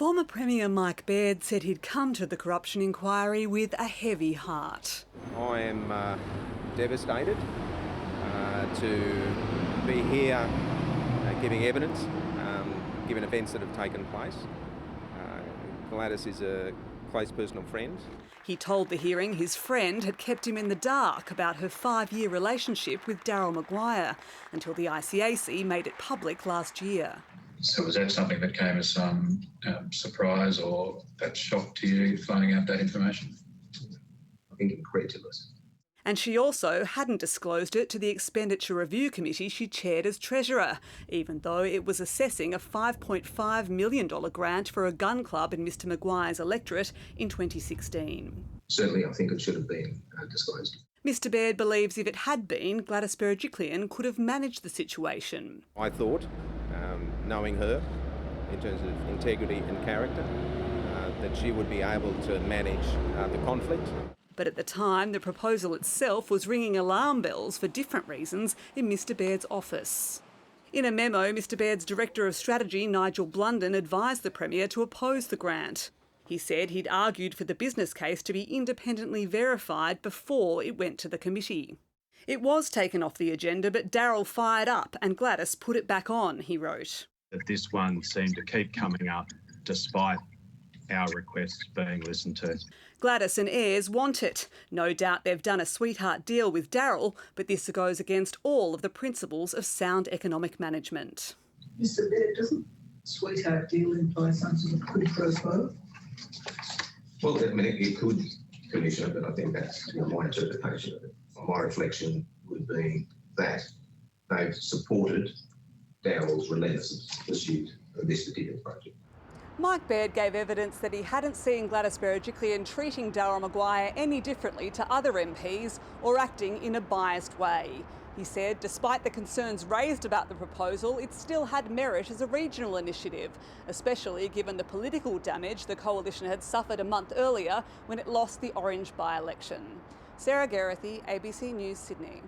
Former Premier Mike Baird said he'd come to the corruption inquiry with a heavy heart. I am devastated to be here giving evidence, given events that have taken place. Gladys is a close personal friend. He told the hearing his friend had kept him in the dark about her 5-year relationship with Daryl Maguire until the ICAC made it public last year. So was that something that came as some surprise or that shock to you, finding out that information? I think incredulous. And she also hadn't disclosed it to the Expenditure Review Committee she chaired as Treasurer, even though it was assessing a $5.5 million grant for a gun club in Mr Maguire's electorate in 2016. Certainly, I think it should have been disclosed. Mr Baird believes if it had been, Gladys Berejiklian could have managed the situation. I thought, knowing her in terms of integrity and character, that she would be able to manage the conflict. But at the time, the proposal itself was ringing alarm bells for different reasons in Mr Baird's office. In a memo, Mr Baird's Director of Strategy, Nigel Blunden, advised the Premier to oppose the grant. He said he'd argued for the business case to be independently verified before it went to the committee. It was taken off the agenda, but Daryl fired up and Gladys put it back on, he wrote. That this one seemed to keep coming up despite our requests being listened to. Gladys and heirs want it. No doubt they've done a sweetheart deal with Daryl, but this goes against all of the principles of sound economic management. Mr Baird, doesn't sweetheart deal imply some sort of quid pro quo? Well, I mean, it could condition it, but I think that's my interpretation of it. My reflection would be that they've supported Daryl's relentless pursuit of this particular project. Mike Baird gave evidence that he hadn't seen Gladys Berejiklian treating Daryl Maguire any differently to other MPs or acting in a biased way. He said despite the concerns raised about the proposal, it still had merit as a regional initiative, especially given the political damage the coalition had suffered a month earlier when it lost the Orange by-election. Sarah Gerrathy, ABC News, Sydney.